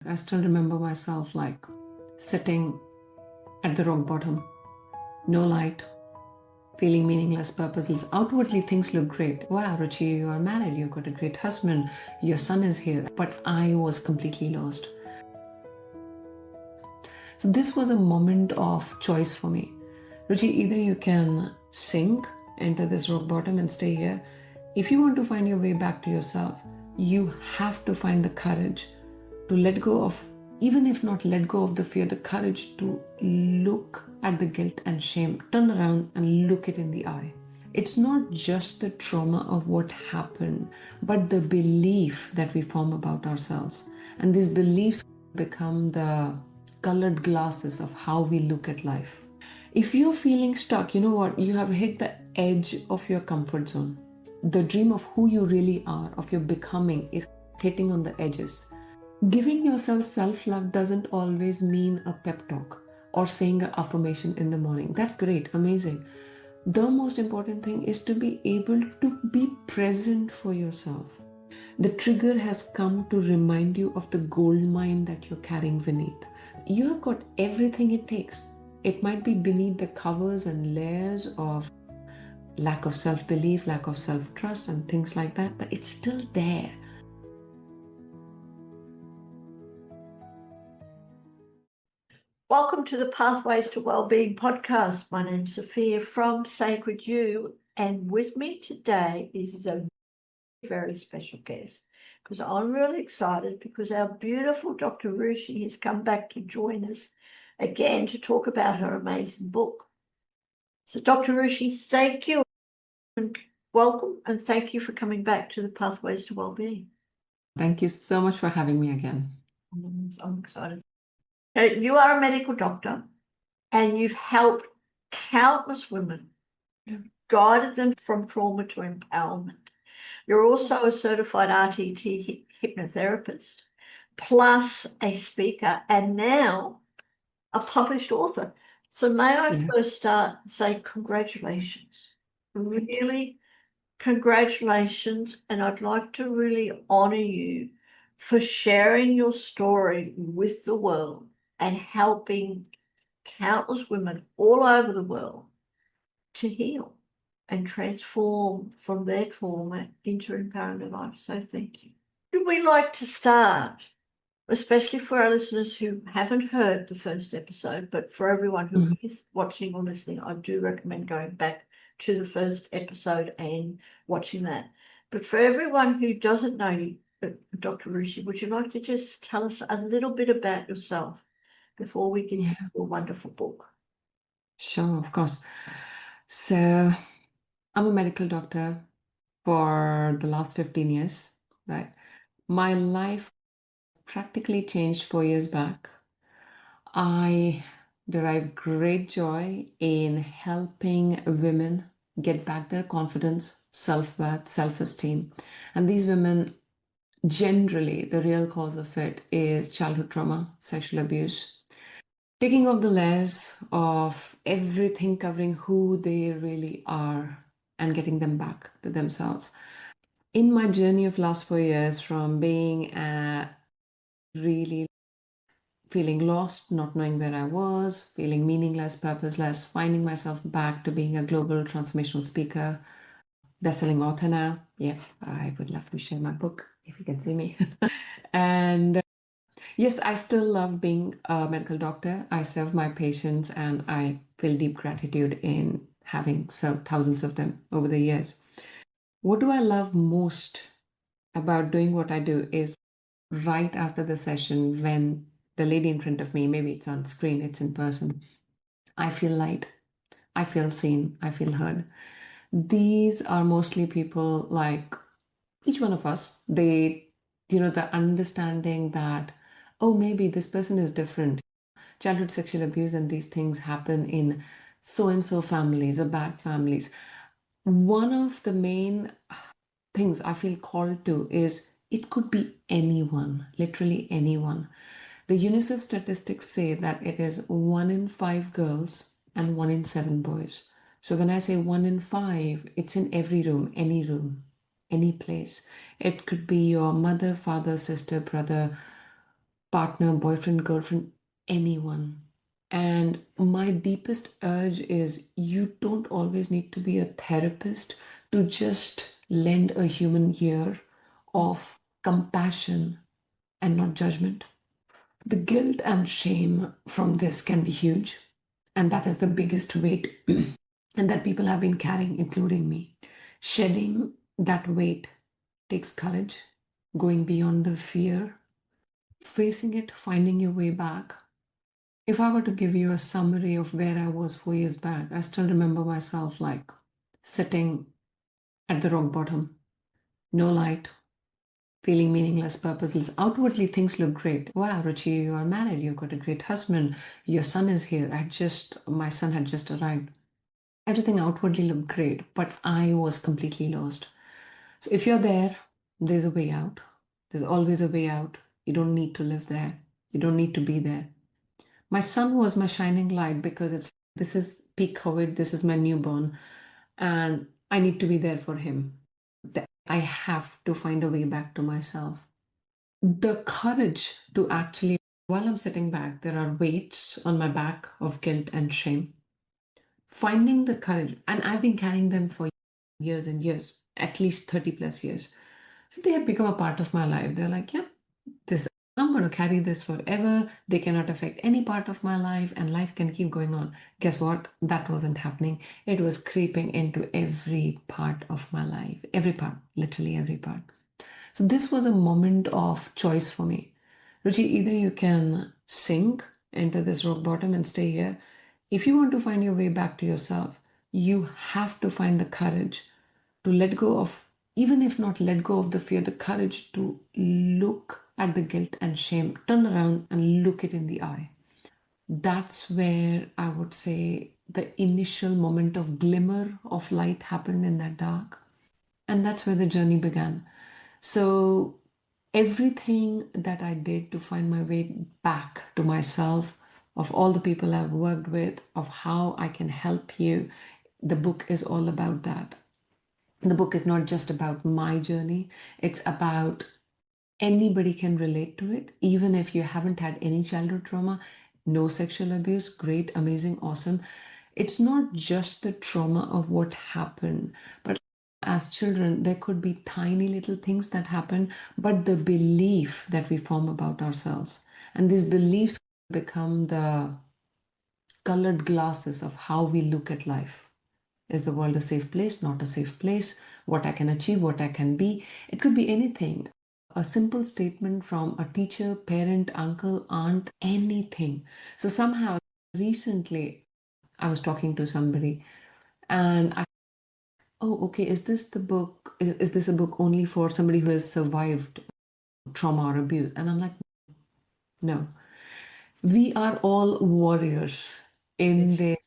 I still remember myself like sitting at the rock bottom, no light, feeling meaningless, purposeless. Outwardly, things look great. Wow, Ruchi, you are married, you've got a great husband, your son is here. But I was completely lost. So this was a moment of choice for me. Ruchi, either you can sink into this rock bottom and stay here. If you want to find your way back to yourself, you have to find the courage to let go of, even if not let go of the fear, the courage to look at the guilt and shame, turn around and look it in the eye. It's not just the trauma of what happened, but the belief that we form about ourselves. And these beliefs become the colored glasses of how we look at life. If you're feeling stuck, you know what? You have hit the edge of your comfort zone. The dream of who you really are, of your becoming, is hitting on the edges. Giving yourself self-love doesn't always mean a pep talk or saying an affirmation in the morning. That's great, amazing. The most important thing is to be able to be present for yourself. The trigger has come to remind you of the gold mine that you're carrying beneath. You have got everything it takes. It might be beneath the covers and layers of lack of self-belief, lack of self-trust, and things like that, but it's still there. Welcome to the Pathways to Wellbeing podcast. My name's Sophia from Sacred You, and with me today is a very special guest because I'm really excited because our beautiful Dr. Ruchi has come back to join us again to talk about her amazing book. So Dr. Ruchi, thank you and welcome, and thank you for coming back to the Pathways to Wellbeing. Thank you so much for having me again. I'm excited. You are a medical doctor and you've helped countless women, guided them from trauma to empowerment. You're also a certified RTT hypnotherapist, plus a speaker, and now a published author. So may I first start and say congratulations. Really, congratulations. And I'd like to really honor you for sharing your story with the world and helping countless women all over the world to heal and transform from their trauma into empowering their life. So thank you. Would we like to start, especially for our listeners who haven't heard the first episode, but for everyone who is watching or listening, I do recommend going back to the first episode and watching that. But for everyone who doesn't know you, Dr. Ruchi, would you like to just tell us a little bit about yourself before we get into your wonderful book? Sure, of course. So I'm a medical doctor for the last 15 years, right? My life practically changed 4 years back. I derive great joy in helping women get back their confidence, self-worth, self-esteem. And these women, generally, the real cause of it is childhood trauma, sexual abuse. Taking off the layers of everything, covering who they really are and getting them back to themselves. In my journey of last 4 years, from being really feeling lost, not knowing where I was, feeling meaningless, purposeless, finding myself back to being a global transformational speaker, best-selling author now. Yeah, I would love to share my book if you can see me. And yes, I still love being a medical doctor. I serve my patients and I feel deep gratitude in having served thousands of them over the years. What do I love most about doing what I do is right after the session, when the lady in front of me, maybe it's on screen, it's in person, I feel light, I feel seen, I feel heard. These are mostly people like each one of us. They, the understanding that, oh, maybe this person is different. Childhood sexual abuse and these things happen in so and so families or bad families. One of the main things I feel called to is it could be anyone, literally anyone. The UNICEF statistics say that it is 1 in 5 girls and 1 in 7 boys. So when I say 1 in 5, it's in every room, any place. It could be your mother, father, sister, brother, partner, boyfriend, girlfriend, anyone. And my deepest urge is you don't always need to be a therapist to just lend a human ear of compassion and not judgment. The guilt and shame from this can be huge. And that is the biggest weight and that people have been carrying, including me. Shedding that weight takes courage, going beyond the fear, facing it, finding your way back. If I were to give you a summary of where I was 4 years back, I still remember myself like sitting at the rock bottom, no light, feeling meaningless, purposeless. Outwardly, things look great. Wow, Ruchi, you are married, you've got a great husband, your son is here. My son had just arrived. Everything outwardly looked great, but I was completely lost. So if you're there, there's a way out. There's always a way out. You don't need to live there. You don't need to be there. My son was my shining light because this is peak COVID, this is my newborn, and I need to be there for him. I have to find a way back to myself. The courage to actually, while I'm sitting back, there are weights on my back of guilt and shame. Finding the courage, and I've been carrying them for years and years, at least 30 plus years. So they have become a part of my life. They're like, yeah, this I'm going to carry this forever. They cannot affect any part of my life, and life can keep going on. Guess what? That wasn't happening. It was creeping into every part of my life, every part, literally every part. So this was a moment of choice for me. Ruchi, either you can sink into this rock bottom and stay here. If you want to find your way back to yourself, you have to find the courage to let go of, even if not let go of the fear, the courage to look at the guilt and shame, turn around and look it in the eye. That's where I would say the initial moment of glimmer of light happened in that dark. And that's where the journey began. So everything that I did to find my way back to myself, of all the people I've worked with, of how I can help you, the book is all about that. The book is not just about my journey, it's about anybody can relate to it, even if you haven't had any childhood trauma, no sexual abuse, great, amazing, awesome. It's not just the trauma of what happened, but as children, there could be tiny little things that happen, but the belief that we form about ourselves. And these beliefs become the colored glasses of how we look at life. Is the world a safe place? Not a safe place? What I can achieve, what I can be? It could be anything. A simple statement from a teacher, parent, uncle, aunt, anything. So somehow, recently, I was talking to somebody and oh, okay, is this the book? Is this a book only for somebody who has survived trauma or abuse? And I'm like, no. We are all warriors in this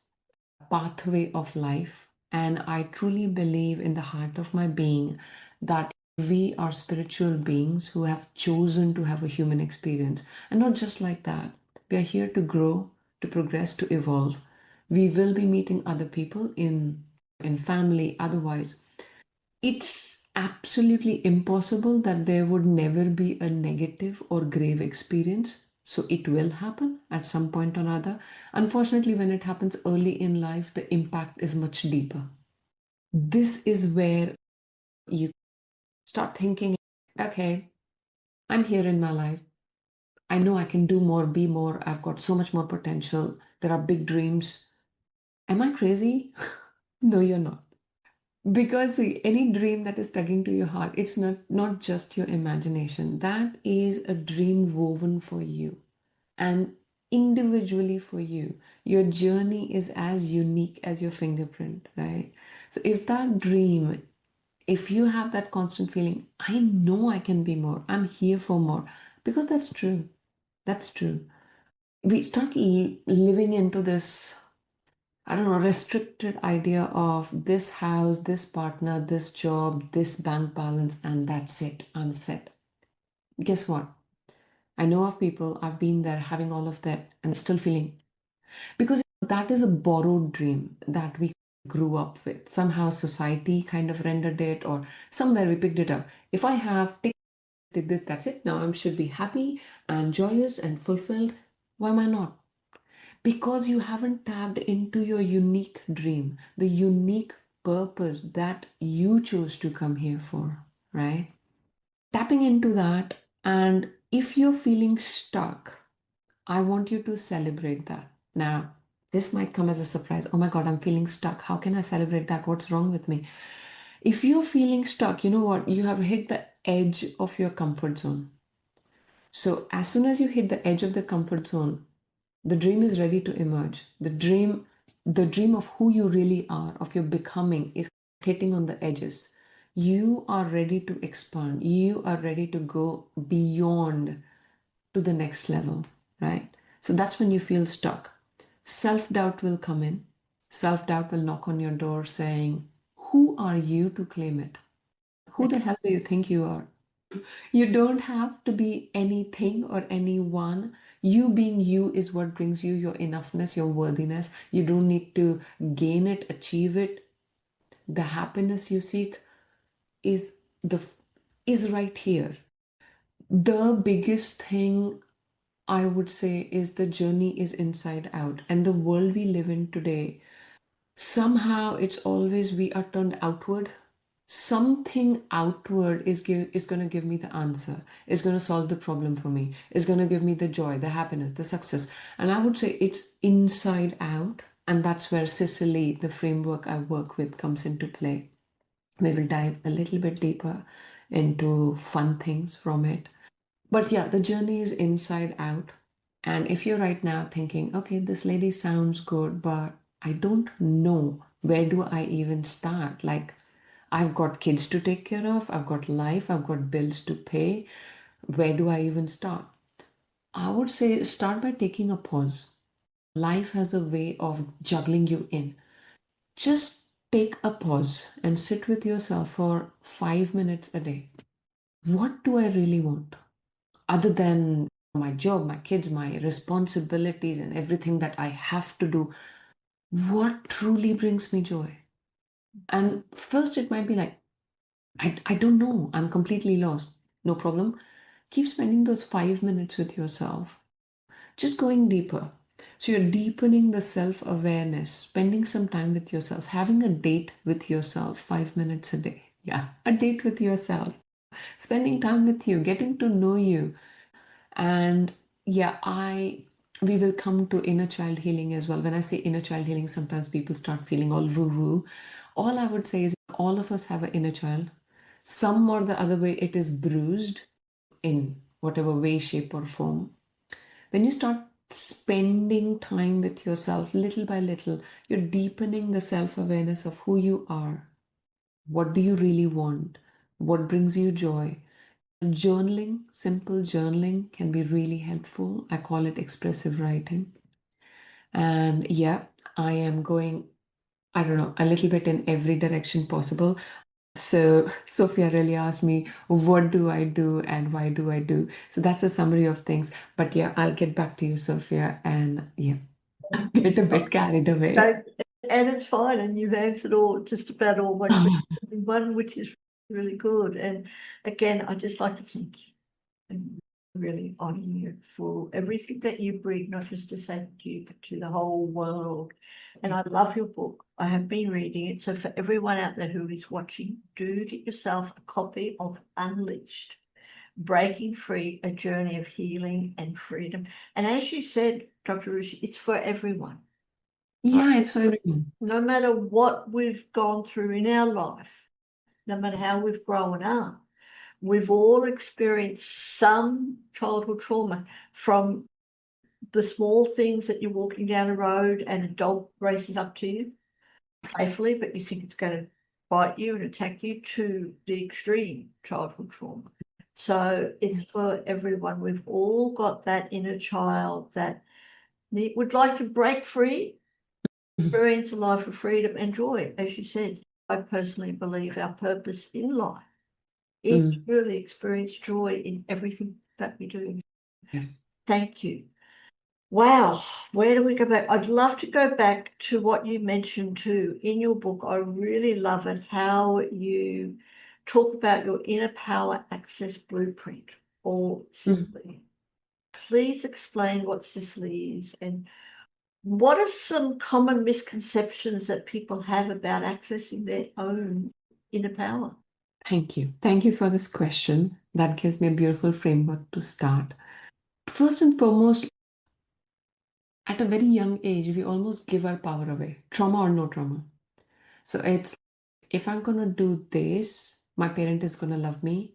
pathway of life. And I truly believe in the heart of my being that we are spiritual beings who have chosen to have a human experience. And not just like that, we are here to grow, to progress, to evolve. We will be meeting other people in family, otherwise. It's absolutely impossible that there would never be a negative or grave experience. So it will happen at some point or another. Unfortunately, when it happens early in life, the impact is much deeper. This is where you start thinking, okay, I'm here in my life. I know I can do more, be more. I've got so much more potential. There are big dreams. Am I crazy? No, you're not. Because see, any dream that is tugging to your heart, it's not just your imagination. That is a dream woven for you and individually for you. Your journey is as unique as your fingerprint, right? So if that dream, if you have that constant feeling, I know I can be more, I'm here for more, because that's true. That's true. We start living into this, I don't know, restricted idea of this house, this partner, this job, this bank balance, and that's it. I'm set. Guess what? I know of people, I've been there having all of that and still feeling, because that is a borrowed dream that we grew up with. Somehow society kind of rendered it, or somewhere we picked it up. If I have, take did this, that's it. Now I should be happy and joyous and fulfilled. Why am I not? Because you haven't tapped into your unique dream, the unique purpose that you chose to come here for, right? Tapping into that, and if you're feeling stuck, I want you to celebrate that. Now, this might come as a surprise. Oh my God, I'm feeling stuck. How can I celebrate that? What's wrong with me? If you're feeling stuck, you know what? You have hit the edge of your comfort zone. So, as soon as you hit the edge of the comfort zone, the dream is ready to emerge. The dream of who you really are, of your becoming, is hitting on the edges. You are ready to expand. You are ready to go beyond to the next level, right? So that's when you feel stuck. Self doubt will come in. Self doubt will knock on your door saying, who are you to claim it? Who the hell do you think you are? You don't have to be anything or anyone. You being you is what brings you your enoughness, your worthiness. You don't need to gain it, achieve it. The happiness you seek is the is right here. The biggest thing I would say is the journey is inside out. And the world we live in today, somehow it's always we are turned outward. Something outward is going to give me the answer, is going to solve the problem for me, is going to give me the joy, the happiness, the success. And I would say it's inside out. And that's where SICILE, the framework I work with, comes into play. We will dive a little bit deeper into fun things from it. But yeah, the journey is inside out. And if you're right now thinking, okay, this lady sounds good, but I don't know, where do I even start? Like, I've got kids to take care of, I've got life, I've got bills to pay. Where do I even start? I would say start by taking a pause. Life has a way of juggling you in. Just take a pause and sit with yourself for 5 minutes a day. What do I really want? Other than my job, my kids, my responsibilities, and everything that I have to do, what truly brings me joy? And first, it might be like, I don't know, I'm completely lost. No problem. Keep spending those 5 minutes with yourself, just going deeper. So, you're deepening the self awareness, spending some time with yourself, having a date with yourself 5 minutes a day. Yeah, a date with yourself, spending time with you, getting to know you. And yeah, we will come to inner child healing as well. When I say inner child healing, sometimes people start feeling all woo woo. All I would say is all of us have an inner child. Some or the other way, it is bruised in whatever way, shape, or form. When you start spending time with yourself little by little, you're deepening the self awareness of who you are. What do you really want? What brings you joy? Journaling, simple journaling can be really helpful. I call it expressive writing. And yeah, I am going, I don't know, a little bit in every direction possible. So Sophia really asked me, what do I do and why do I do? So that's a summary of things. But yeah, I'll get back to you, Sophia, and yeah, get a bit carried away. No, and it's fine, and you've answered just about all my questions in one, which is really good. And again, I'd just like to thank you and really honor you for everything that you bring, not just to say to you, but to the whole world. And I love your book. I have been reading it. So for everyone out there who is watching, do get yourself a copy of Unleashed, Breaking Free, A Journey of Healing and Freedom. And as you said, Dr. Ruchi, it's for everyone. Yeah, it's for everyone. No matter what we've gone through in our life, no matter how we've grown up, we've all experienced some childhood trauma, from the small things that you're walking down a road and a dog races up to you playfully, but you think it's going to bite you and attack you, to the extreme childhood trauma. So it's for everyone. We've all got that inner child that would like to break free, experience a life of freedom and joy. As you said, I personally believe our purpose in life is to really experience joy in everything that we do. Yes. Thank you. Wow, where do we go back? I'd love to go back to what you mentioned too in your book. I really love it, how you talk about your inner power access blueprint, or SICILE. Please explain what SICILE is, and what are some common misconceptions that people have about accessing their own inner power? Thank you. Thank you for this question. That gives me a beautiful framework to start. First and foremost, at a very young age, we almost give our power away, trauma or no trauma. So it's, if I'm going to do this, my parent is going to love me.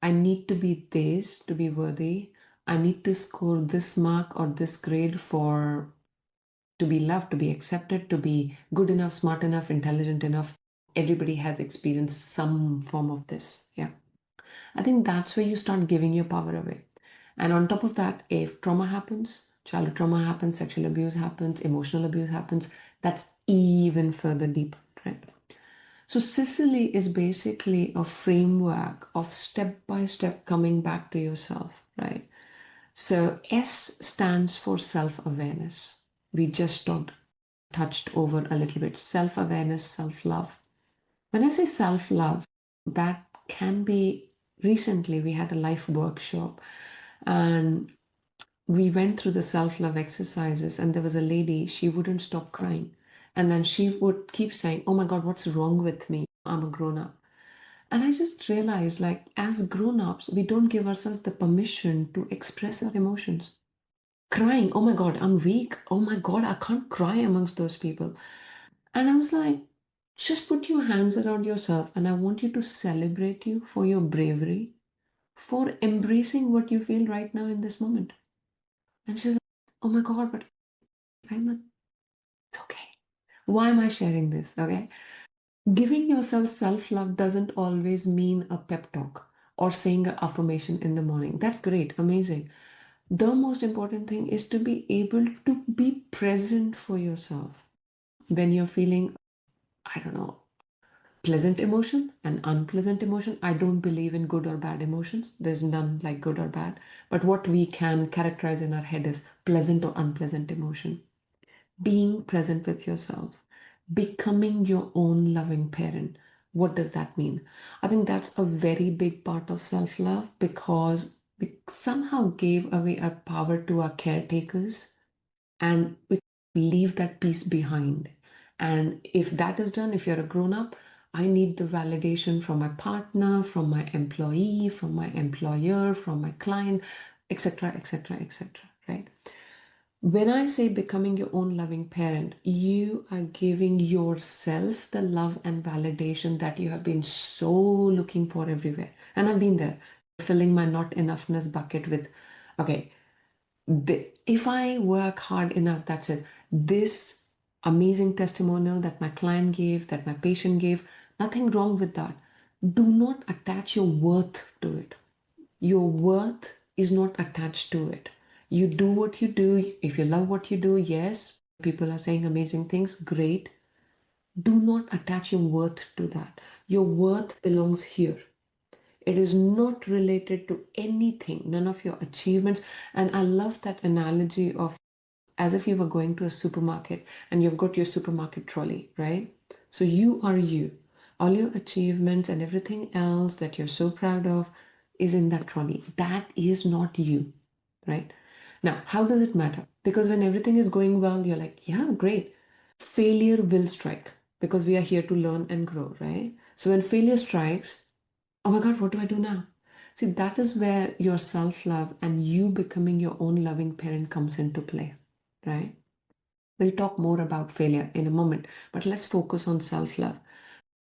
I need to be this to be worthy. I need to score this mark or this grade for to be loved, to be accepted, to be good enough, smart enough, intelligent enough. Everybody has experienced some form of this. Yeah. I think that's where you start giving your power away. And on top of that, if trauma happens, childhood trauma happens, sexual abuse happens, emotional abuse happens, that's even further deep, right? So SICILE is basically a framework of step by step coming back to yourself, right? So S stands for self-awareness. We just touched over a little bit. Self-awareness, self-love. When I say self-love, that can be, recently we had a life workshop and we went through the self-love exercises, and there was a lady, she wouldn't stop crying. And then she would keep saying, oh my God, what's wrong with me? I'm a grown-up. And I just realized, like, as grown-ups, we don't give ourselves the permission to express our emotions. Crying, oh my God, I'm weak. Oh my God, I can't cry amongst those people. And I was like, just put your hands around yourself, and I want you to celebrate you for your bravery, for embracing what you feel right now in this moment. And she's like, oh my God, but I'm not, it's okay. Why am I sharing this? Okay. Giving yourself self love doesn't always mean a pep talk or saying an affirmation in the morning. That's great, amazing. The most important thing is to be able to be present for yourself when you're feeling, I don't know, pleasant emotion and unpleasant emotion. I don't believe in good or bad emotions. There's none like good or bad. But what we can characterize in our head is pleasant or unpleasant emotion. Being present with yourself, becoming your own loving parent. What does that mean? I think that's a very big part of self love, because we somehow gave away our power to our caretakers and we leave that piece behind. And if that is done, if you're a grown up, I need the validation from my partner, from my employee, from my employer, from my client, etc., etc., etc., right? When I say becoming your own loving parent, you are giving yourself the love and validation that you have been so looking for everywhere. And I've been there, filling my not enoughness bucket with, okay, if I work hard enough, that's it. This amazing testimonial that my client gave, that my patient gave, nothing wrong with that. Do not attach your worth to it. Your worth is not attached to it. You do what you do. If you love what you do, yes, people are saying amazing things, great. Do not attach your worth to that. Your worth belongs here. It is not related to anything, none of your achievements. And I love that analogy of as if you were going to a supermarket and you've got your supermarket trolley, right? So you are you. All your achievements and everything else that you're so proud of is in that trolley. That is not you, right? Now, how does it matter? Because when everything is going well, you're like, yeah, great. Failure will strike because we are here to learn and grow, right? So when failure strikes, oh my God, what do I do now? See, that is where your self love and you becoming your own loving parent comes into play, right? We'll talk more about failure in a moment, but let's focus on self love.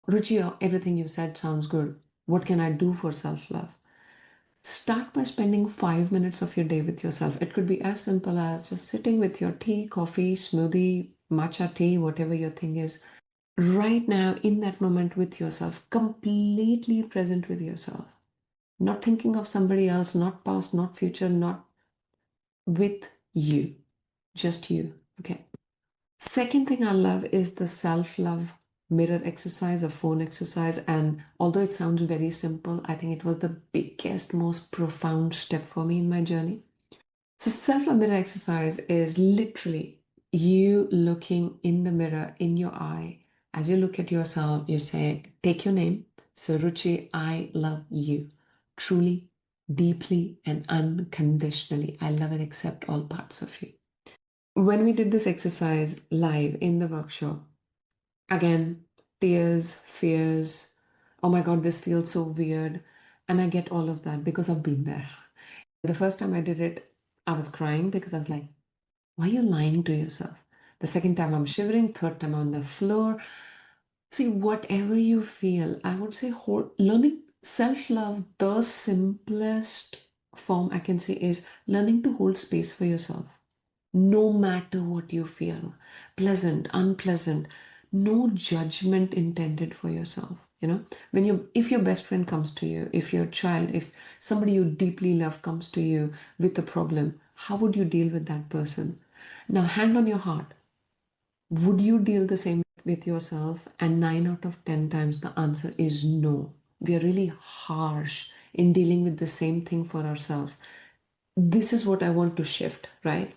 Ruchi, everything you said sounds good. What can I do for self love? Start by spending 5 minutes of your day with yourself. It could be as simple as just sitting with your tea, coffee, smoothie, matcha tea, whatever your thing is. Right now, in that moment with yourself, completely present with yourself. Not thinking of somebody else, not past, not future, not with you, just you. Okay. Second thing I love is the self love mirror exercise or phone exercise. And although it sounds very simple, I think it was the biggest, most profound step for me in my journey. So, self love mirror exercise is literally you looking in the mirror in your eye. As you look at yourself, you say, take your name, So, Ruchi, I love you truly, deeply, and unconditionally. I love and accept all parts of you. When we did this exercise live in the workshop, again, tears, fears, oh my God, this feels so weird. And I get all of that because I've been there. The first time I did it, I was crying because I was like, why are you lying to yourself? The second time I'm shivering, third time I'm on the floor. See, whatever you feel, I would say learning self-love, the simplest form I can say is learning to hold space for yourself. No matter what you feel, pleasant, unpleasant, no judgment intended for yourself. When if your best friend comes to you, if your child, if somebody you deeply love comes to you with a problem, how would you deal with that person? Now, hand on your heart, would you deal the same with yourself? And 9 out of 10 times the answer is no. We are really harsh in dealing with the same thing for ourselves. This is what I want to shift, right?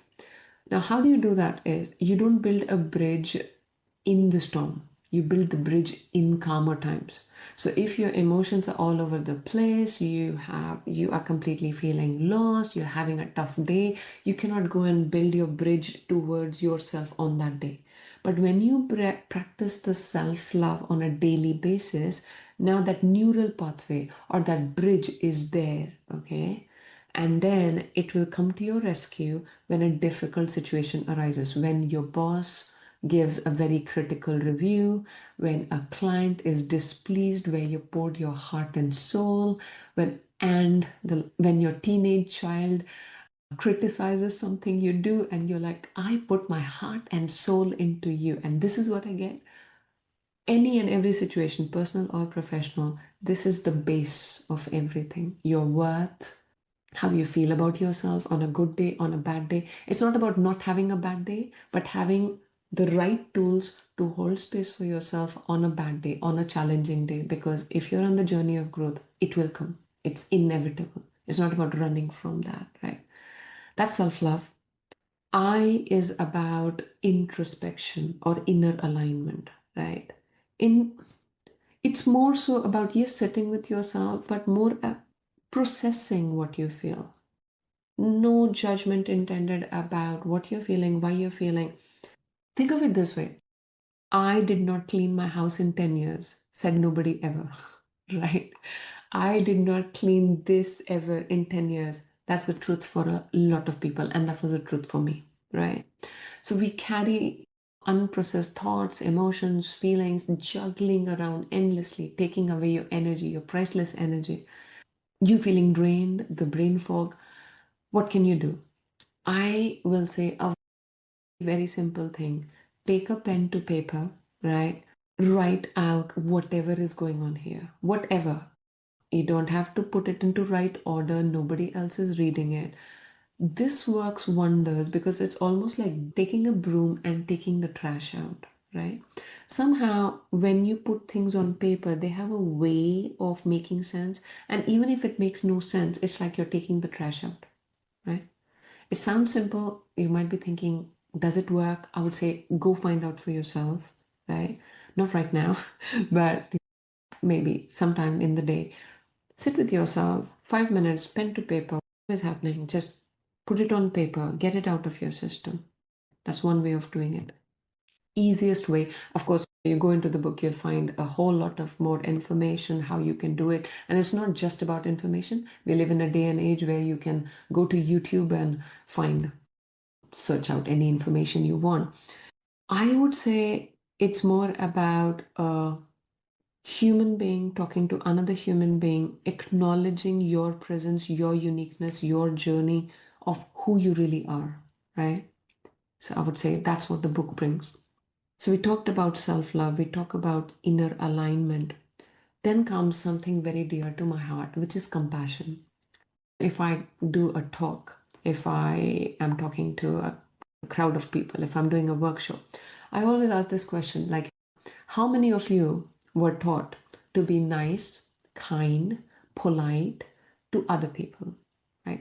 Now, how do you do that? Is you don't build a bridge in the storm, you build the bridge in calmer times. So if your emotions are all over the place, you are completely feeling lost, you're having a tough day, you cannot go and build your bridge towards yourself on that day. But when you practice the self-love on a daily basis, now that neural pathway or that bridge is there, okay? And then it will come to your rescue when a difficult situation arises, when your boss gives a very critical review, when a client is displeased where you poured your heart and soul, when your teenage child criticizes something you do and you're like, I put my heart and soul into you. And this is what I get. Any and every situation, personal or professional, this is the base of everything. Your worth, how you feel about yourself on a good day, on a bad day. It's not about not having a bad day, but having the right tools to hold space for yourself on a bad day, on a challenging day. Because if you're on the journey of growth, it will come. It's inevitable. It's not about running from that, right? That's self-love. I is about introspection or inner alignment, right? In It's more so about, yes, sitting with yourself, but more processing what you feel. No judgment intended about what you're feeling, why you're feeling. Think of it this way. I did not clean my house in 10 years, said nobody ever, right? I did not clean this ever in 10 years. That's the truth for a lot of people, and that was the truth for me, right? So we carry unprocessed thoughts, emotions, feelings, juggling around endlessly, taking away your energy, your priceless energy. You feeling drained, the brain fog. What can you do? I will say a very simple thing. Take a pen to paper, right? Write out whatever is going on here. Whatever. You don't have to put it into right order. Nobody else is reading it. This works wonders because it's almost like taking a broom and taking the trash out, right? Somehow, when you put things on paper, they have a way of making sense. And even if it makes no sense, it's like you're taking the trash out, right? It sounds simple. You might be thinking, does it work? I would say go find out for yourself, right? Not right now, but maybe sometime in the day. Sit with yourself, 5 minutes, pen to paper. What is happening? Just put it on paper, get it out of your system. That's one way of doing it. Easiest way, of course, you go into the book, you'll find a whole lot of more information how you can do it. And it's not just about information. We live in a day and age where you can go to YouTube and search out any information you want. I would say it's more about a human being talking to another human being, acknowledging your presence, your uniqueness, your journey of who you really are, right? So I would say that's what the book brings. So we talked about self-love, we talk about inner alignment. Then comes something very dear to my heart, which is compassion. If I do a talk, if I am talking to a crowd of people, if I'm doing a workshop, I always ask this question like, how many of you were taught to be nice, kind, polite to other people, right?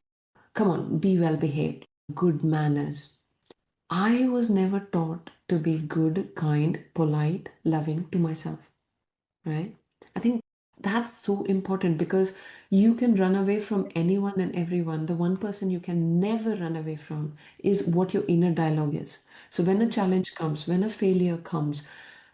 Come on, be well behaved, good manners. I was never taught to be good, kind, polite, loving to myself, right? I think That's so important because you can run away from anyone and everyone. The one person you can never run away from is what your inner dialogue is. So when a challenge comes, when a failure comes,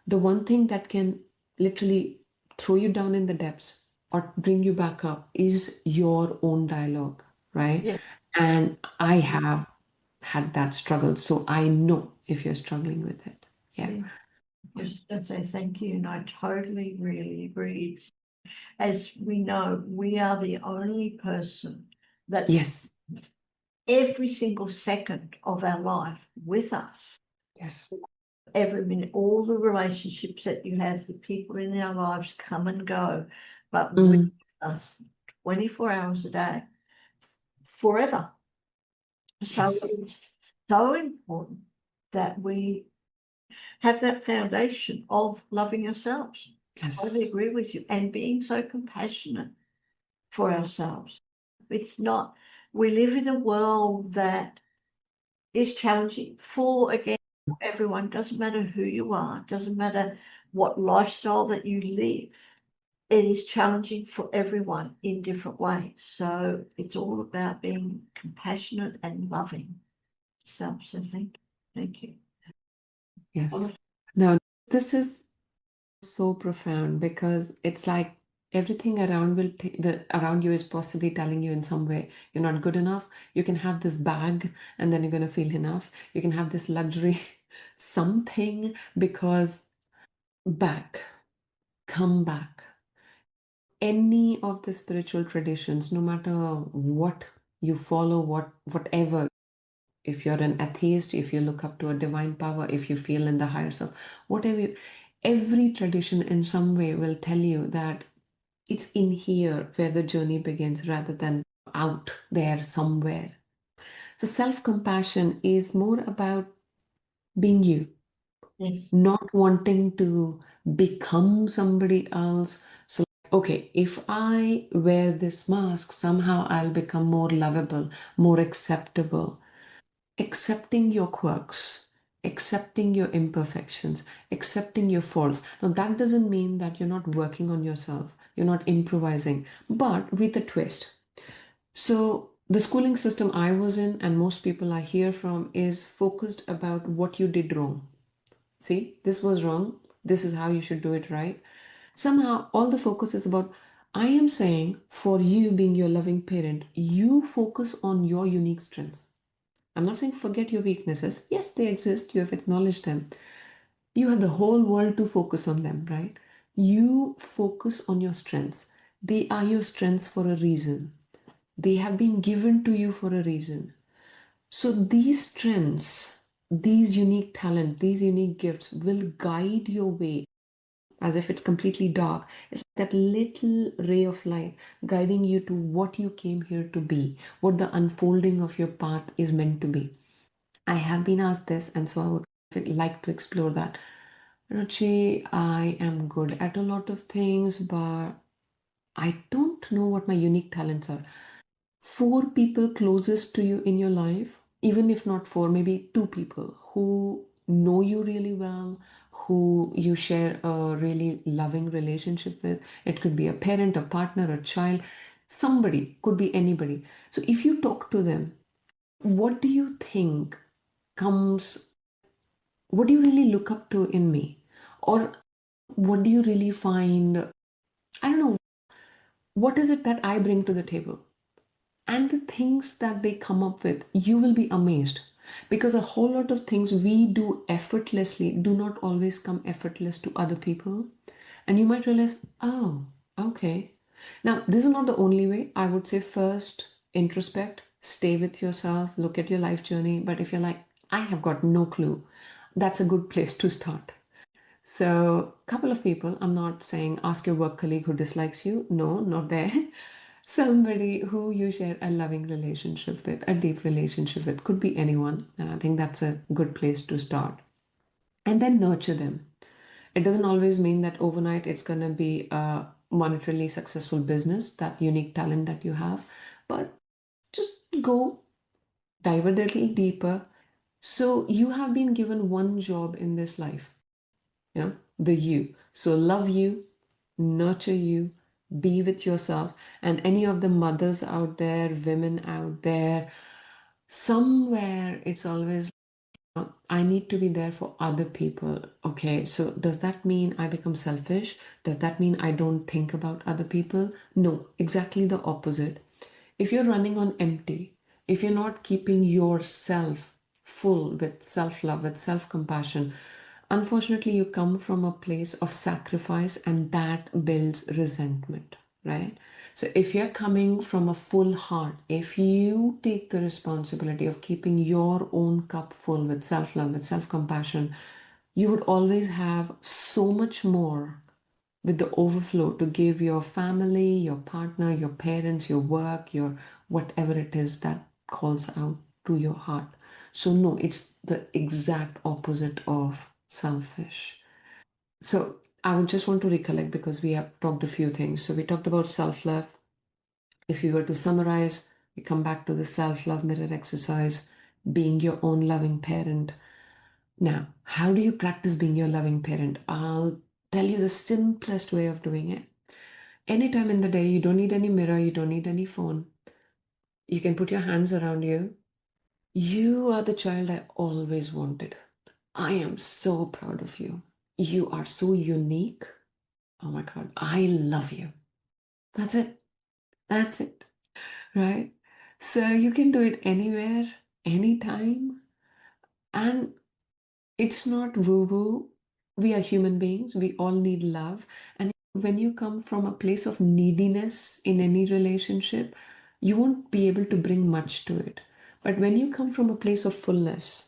the one thing that can literally throw you down in the depths or bring you back up is your own dialogue, right? Yeah. And I have had that struggle, so I know if you're struggling with it. Yeah. Yeah. I was just going to say thank you, and I totally really agree. As we know, we are the only person that's Yes. every single second of our life with us. Yes. Every minute, all the relationships that you have, the people in our lives come and go, but with Mm. us 24 hours a day, forever. So Yes. it's so important that we have that foundation of loving ourselves. I totally Yes. agree with you, and being so compassionate for ourselves. It's not, we live in a world that is challenging for, again, everyone. Doesn't matter who you are, doesn't matter what lifestyle that you live. It is challenging for everyone in different ways. So it's all about being compassionate and loving self. So thank you. Yes. Now, this is so profound because it's like everything around around you is possibly telling you in some way you're not good enough. You can have this bag and then you're going to feel enough. You can have this luxury something because back, come back. Any of the spiritual traditions, no matter what you follow, whatever, if you're an atheist, if you look up to a divine power, if you feel in the higher self, whatever, every tradition in some way will tell you that it's in here where the journey begins rather than out there somewhere. So self compassion is more about being you, Yes. not wanting to become somebody else. So, okay, if I wear this mask, somehow I'll become more lovable, more acceptable. Accepting your quirks, accepting your imperfections, accepting your faults. Now, that doesn't mean that you're not working on yourself, you're not improvising, but with a twist. So, the schooling system I was in, and most people I hear from, is focused about what you did wrong. See, this was wrong. This is how you should do it right. Somehow, all the focus is about, I am saying, for you being your loving parent, you focus on your unique strengths. I'm not saying forget your weaknesses. Yes, they exist. You have acknowledged them. You have the whole world to focus on them, right? You focus on your strengths. They are your strengths for a reason. They have been given to you for a reason. So these strengths, these unique talent, these unique gifts will guide your way as if it's completely dark. It's that little ray of light guiding you to what you came here to be, what the unfolding of your path is meant to be. I have been asked this, and so I would like to explore that. Ruchi, I am good at a lot of things, but I don't know what my unique talents are. Four people closest to you in your life, even if not four, maybe two people who know you really well, who you share a really loving relationship with. It could be a parent, a partner, a child, somebody, could be anybody. So if you talk to them, what do you think comes, what do you really look up to in me? Or what do you really find, I don't know, what is it that I bring to the table? And the things that they come up with, you will be amazed. Because a whole lot of things we do effortlessly do not always come effortless to other people. And you might realize, oh, okay. Now, this is not the only way. I would say first, introspect, stay with yourself, look at your life journey. But if you're like, I have got no clue, that's a good place to start. So, a couple of people, I'm not saying ask your work colleague who dislikes you. No, not there. Somebody who you share a loving relationship with, a deep relationship with, could be anyone. And I think that's a good place to start. And then nurture them. It doesn't always mean that overnight it's going to be a monetarily successful business, that unique talent that you have, but just go dive a little deeper. So, you have been given one job in this life, the you. So love you, nurture you, Be with yourself. And any of the mothers out there, women out there, somewhere it's always I need to be there for other people. Okay, so does that mean I become selfish? Does that mean I don't think about other people? No, exactly the opposite. If you're running on empty, if you're not keeping yourself full with self love, with self compassion, unfortunately, you come from a place of sacrifice and that builds resentment, right? So, if you're coming from a full heart, if you take the responsibility of keeping your own cup full with self love, with self compassion, you would always have so much more with the overflow to give your family, your partner, your parents, your work, your whatever it is that calls out to your heart. So, no, it's the exact opposite of selfish. So, I would just want to recollect because we have talked a few things. So, we talked about self love. If you were to summarize, we come back to the self love mirror exercise, being your own loving parent. Now, how do you practice being your loving parent? I'll tell you the simplest way of doing it. Anytime in the day, you don't need any mirror, you don't need any phone. You can put your hands around you. You are the child I always wanted. I am so proud of you. You are so unique. Oh my God, I love you. That's it. That's it. Right? So you can do it anywhere, anytime. And it's not woo woo. We are human beings. We all need love. And when you come from a place of neediness in any relationship, you won't be able to bring much to it. But when you come from a place of fullness,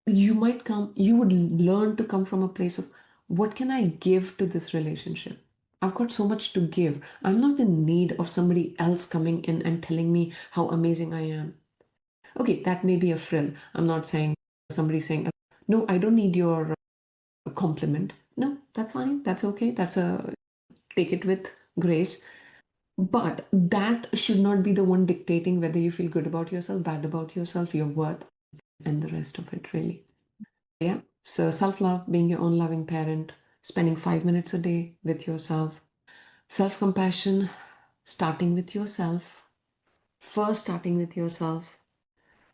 you would learn to come from a place of what can I give to this relationship? I've got so much to give. I'm not in need of somebody else coming in and telling me how amazing I am. Okay, that may be a frill. I'm not saying somebody saying, no, I don't need your compliment. No, that's fine. That's okay. Take it with grace. But that should not be the one dictating whether you feel good about yourself, bad about yourself, your worth, and the rest of it, really. Yeah. So self love, being your own loving parent, spending 5 minutes a day with yourself, self compassion, starting with yourself, first starting with yourself,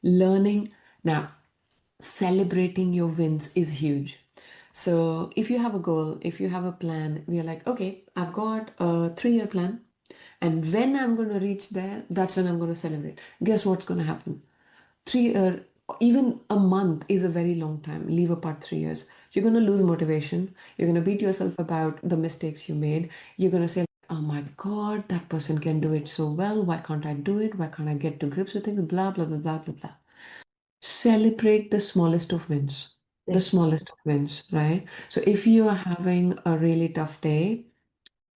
learning. Now, celebrating your wins is huge. So if you have a goal, if you have a plan, we are like, okay, I've got a 3-year plan. And when I'm going to reach there, that's when I'm going to celebrate. Guess what's going to happen? 3 year, even a month is a very long time. Leave apart 3 years. You're going to lose motivation. You're going to beat yourself about the mistakes you made. You're going to say, oh my God, that person can do it so well. Why can't I do it? Why can't I get to grips with it? Blah, blah, blah, blah, blah, blah. Celebrate the smallest of wins. The Yes. smallest of wins, right? So if you are having a really tough day,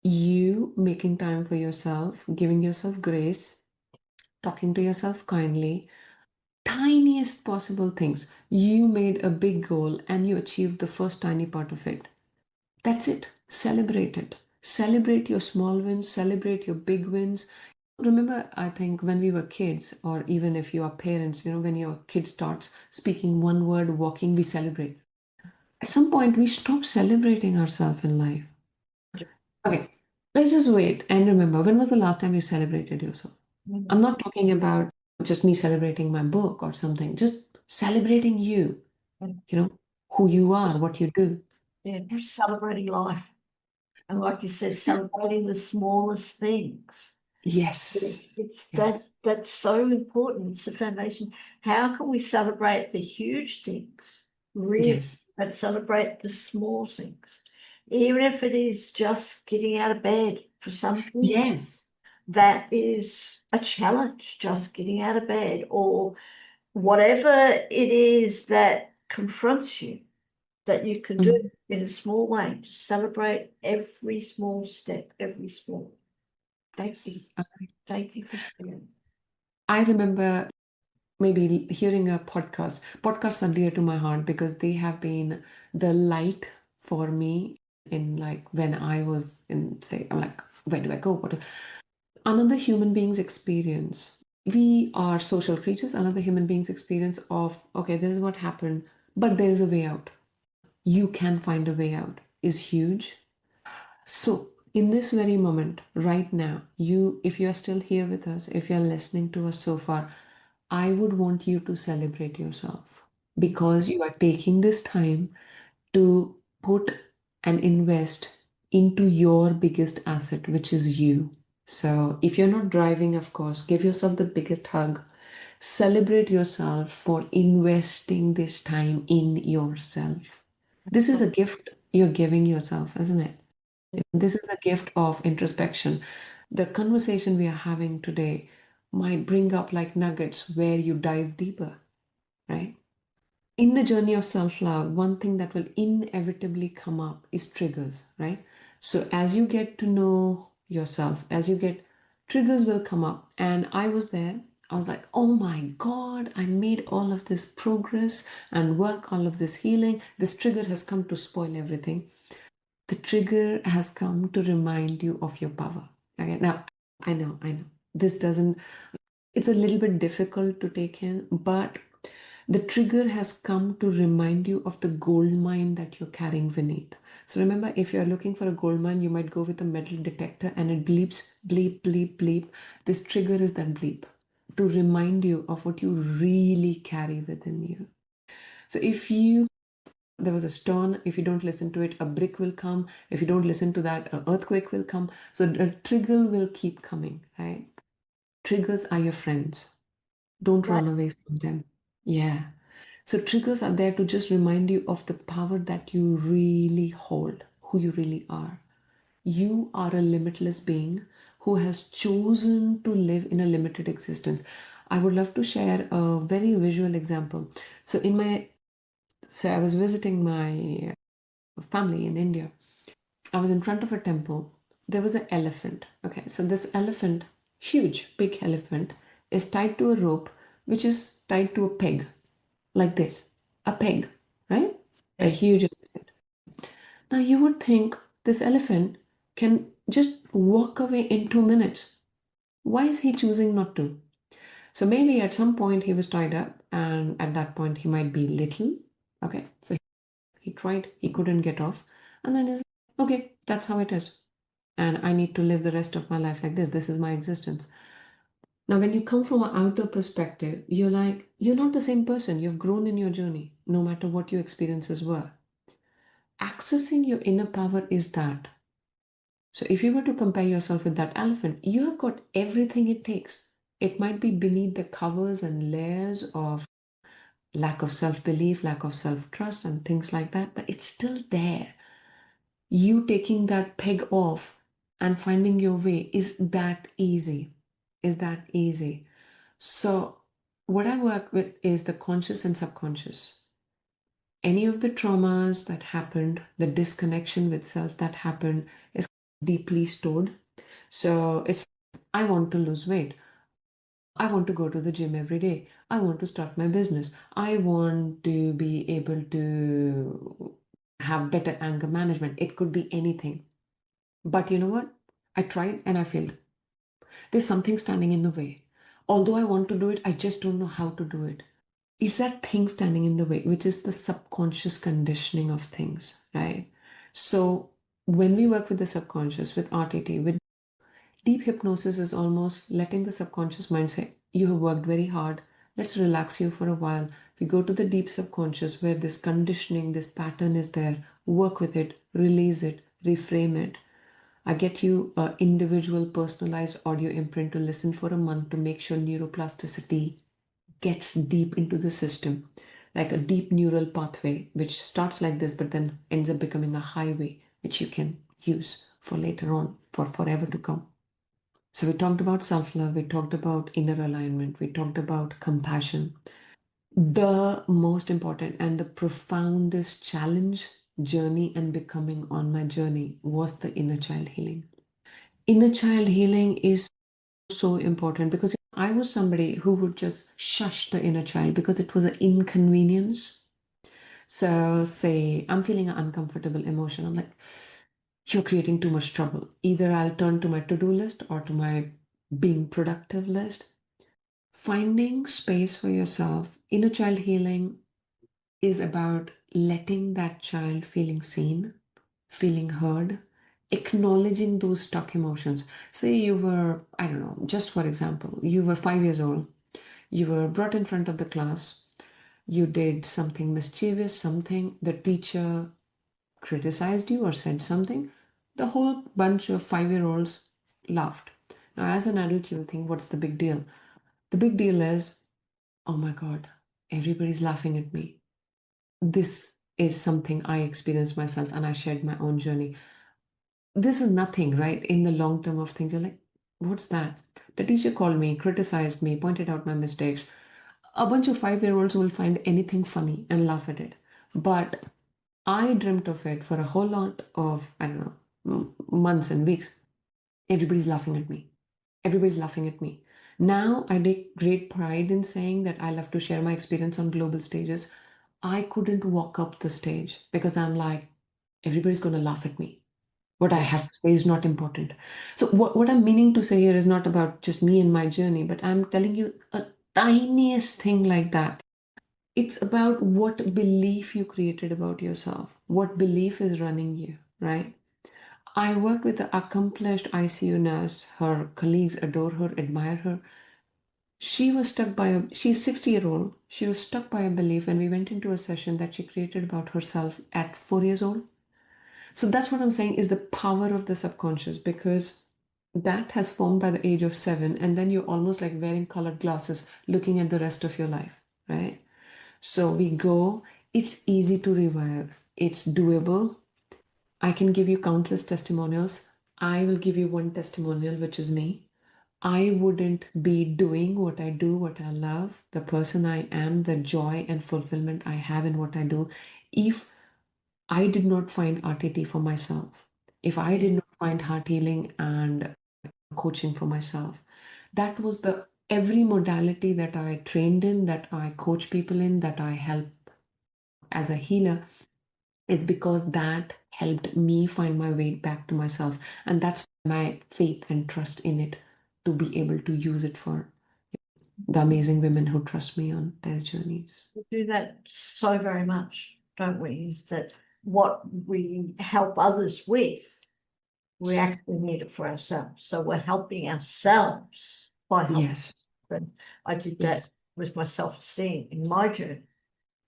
you making time for yourself, giving yourself grace, talking to yourself kindly, tiniest possible things. You made a big goal and you achieved the first tiny part of it. That's it. Celebrate it. Celebrate your small wins, celebrate your big wins. Remember, I think when we were kids, or even if you are parents, when your kid starts speaking one word, walking, we celebrate. At some point, we stop celebrating ourselves in life. Okay, let's just wait and remember when was the last time you celebrated yourself? Mhm. I'm not talking about just me celebrating my book or something, just celebrating you, you know, who you are, what you do. Yeah, Yeah. celebrating life. And like you said, Yeah. celebrating the smallest things. Yes. It's Yes. that's so important. It's the foundation. How can we celebrate the huge things, really, Yes. but celebrate the small things? Even if it is just getting out of bed for some people, Yes. that is a challenge, just getting out of bed, or whatever it is that confronts you that you can do Mm. in a small way. Just celebrate every small step, every small. Thank you. Yes. Thank you for sharing. I remember maybe hearing a podcast. Podcasts are dear to my heart because they have been the light for me in like when I was in, say, I'm like, where do I go? What another human being's experience. We are social creatures, another human being's experience of, okay, this is what happened, but there's a way out. You can find a way out is huge. So In this very moment, right now, if you are still here with us, if you're listening to us so far, I would want you to celebrate yourself because you are taking this time to put and invest into your biggest asset, which is you. So, if you're not driving, of course, give yourself the biggest hug. Celebrate yourself for investing this time in yourself. This is a gift you're giving yourself, isn't it? This is a gift of introspection. The conversation we are having today might bring up like nuggets where you dive deeper, right? In the journey of self love, one thing that will inevitably come up is triggers, right? So as you get to know yourself, as you get triggers will come up. And I was there. I was like, oh my God, I made all of this progress and work, all of this healing. This trigger has come to spoil everything. The trigger has come to remind you of your power. Okay, now I know. This doesn't, it's a little bit difficult to take in, but the trigger has come to remind you of the gold mine that you're carrying beneath. So remember, if you're looking for a gold mine, you might go with a metal detector and it bleeps, bleep, bleep, bleep. This trigger is that bleep to remind you of what you really carry within you. So if you there was a stone, if you don't listen to it, a brick will come. If you don't listen to that, an earthquake will come. So a trigger will keep coming, right? Triggers are your friends. Don't Right. run away from them. Yeah. So triggers are there to just remind you of the power that you really hold, who you really are. You are a limitless being who has chosen to live in a limited existence. I would love to share a very visual example. So I was visiting my family in India. I was in front of a temple. There was an elephant. Okay, so this elephant, huge, big elephant, is tied to a rope, which is tied to a peg, like this, a peg, right? A Yes. huge elephant. Now you would think this elephant can just walk away in 2 minutes. Why is he choosing not to? So maybe at some point he was tied up, and at that point he might be little. Okay, so he tried, he couldn't get off, and then he's like, okay, that's how it is. And I need to live the rest of my life like this. This is my existence. Now, when you come from an outer perspective, you're like, you're not the same person. You've grown in your journey, no matter what your experiences were. Accessing your inner power is that. So, if you were to compare yourself with that elephant, you have got everything it takes. It might be beneath the covers and layers of lack of self belief, lack of self trust, and things like that, but it's still there. You taking that peg off and finding your way is that easy. Is that easy? So, what I work with is the conscious and subconscious. Any of the traumas that happened, the disconnection with self that happened is deeply stored. So, it's I want to lose weight. I want to go to the gym every day. I want to start my business. I want to be able to have better anger management. It could be anything. But you know what? I tried and I failed. There's something standing in the way. Although I want to do it, I just don't know how to do it. Is that thing standing in the way, which is the subconscious conditioning of things, right? So when we work with the subconscious, with RTT, with deep hypnosis is almost letting the subconscious mind say, you have worked very hard. Let's relax you for a while. We go to the deep subconscious where this conditioning, this pattern is there. Work with it, release it, reframe it. I get you an individual personalized audio imprint to listen for a month to make sure neuroplasticity gets deep into the system, like a deep neural pathway, which starts like this, but then ends up becoming a highway, which you can use for later on, for forever to come. So we talked about self love, we talked about inner alignment, we talked about compassion. The most important and the profoundest challenge, journey, and becoming on my journey was the inner child healing. Inner child healing is so important because I was somebody who would just shush the inner child because it was an inconvenience. So, say I'm feeling an uncomfortable emotion, I'm like, you're creating too much trouble. Either I'll turn to my to do list or to my being productive list. Finding space for yourself, inner child healing is about letting that child feeling seen, feeling heard, acknowledging those stuck emotions. Say you were, I don't know, just for example, you were 5 years old, you were brought in front of the class, you did something mischievous, something, the teacher criticized you or said something, the whole bunch of 5-year-olds laughed. Now, as an adult, you'll think, what's the big deal? The big deal is, oh my God, everybody's laughing at me. This is something I experienced myself and I shared my own journey. This is nothing, right? In the long term of things, you're like, what's that? The teacher called me, criticized me, pointed out my mistakes. A bunch of 5-year-olds will find anything funny and laugh at it. But I dreamt of it for a whole lot of, I don't know, months and weeks. Everybody's laughing at me. Everybody's laughing at me. Now I take great pride in saying that I love to share my experience on global stages. I couldn't walk up the stage because I'm like, everybody's going to laugh at me. What I have to say is not important. So, what I'm meaning to say here is not about just me and my journey, but I'm telling you a tiniest thing like that. It's about what belief you created about yourself, what belief is running you, right? I worked with an accomplished ICU nurse. Her colleagues adore her, admire her. She's 60-year-old. She was stuck by a belief when we went into a session that she created about herself at 4 years old. So that's what I'm saying is the power of the subconscious, because that has formed by the age of 7, and then you're almost like wearing colored glasses looking at the rest of your life, right? So we go, it's easy to rewire, it's doable. I can give you countless testimonials. I will give you one testimonial, which is me. I wouldn't be doing what I do, what I love, the person I am, the joy and fulfillment I have in what I do, if I did not find RTT for myself, if I did not find heart healing and coaching for myself. That was the every modality that I trained in, that I coach people in, that I help as a healer. It's because that helped me find my way back to myself. And that's my faith and trust in it to be able to use it for the amazing women who trust me on their journeys. We do that so very much, don't we? Is that what we help others with, we actually need it for ourselves. So we're helping ourselves by helping. Yes. And I did that Yes. with my self-esteem in my journey.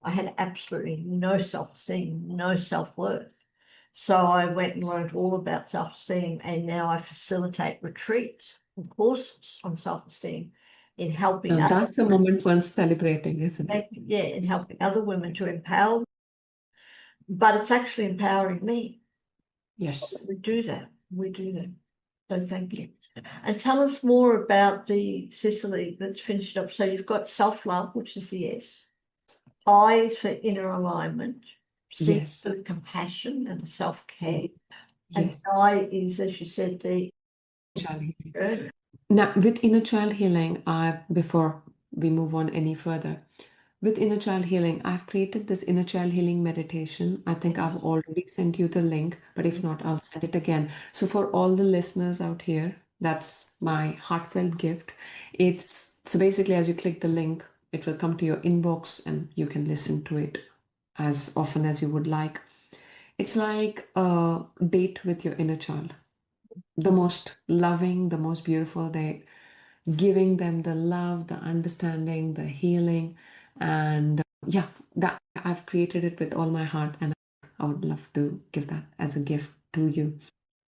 I had absolutely no self-esteem, no self-worth. So I went and learned all about self-esteem, and now I facilitate retreats and courses on self-esteem in helping Now other, that's a moment worth celebrating, isn't it? yeah, in helping other women to empower them. But it's actually empowering me. Yes. We do that. We do that. So thank you. And tell us more about the SICILE. Let's finish it up. So you've got self-love, which is the S. I is for inner alignment. C Yes. for compassion and self-care. And Yes. I is, as you said, the Child healing. journey. Now, with inner child healing, before we move on any further, with inner child healing, I've created this inner child healing meditation. I think I've already sent you the link, but if not, I'll send it again. So, for all the listeners out here, that's my heartfelt gift. It's so basically, as you click the link, it will come to your inbox and you can listen to it as often as you would like. It's like a date with your inner child, the most loving, the most beautiful date, giving them the love, the understanding, the healing. And yeah, that I've created it with all my heart, and I would love to give that as a gift to you.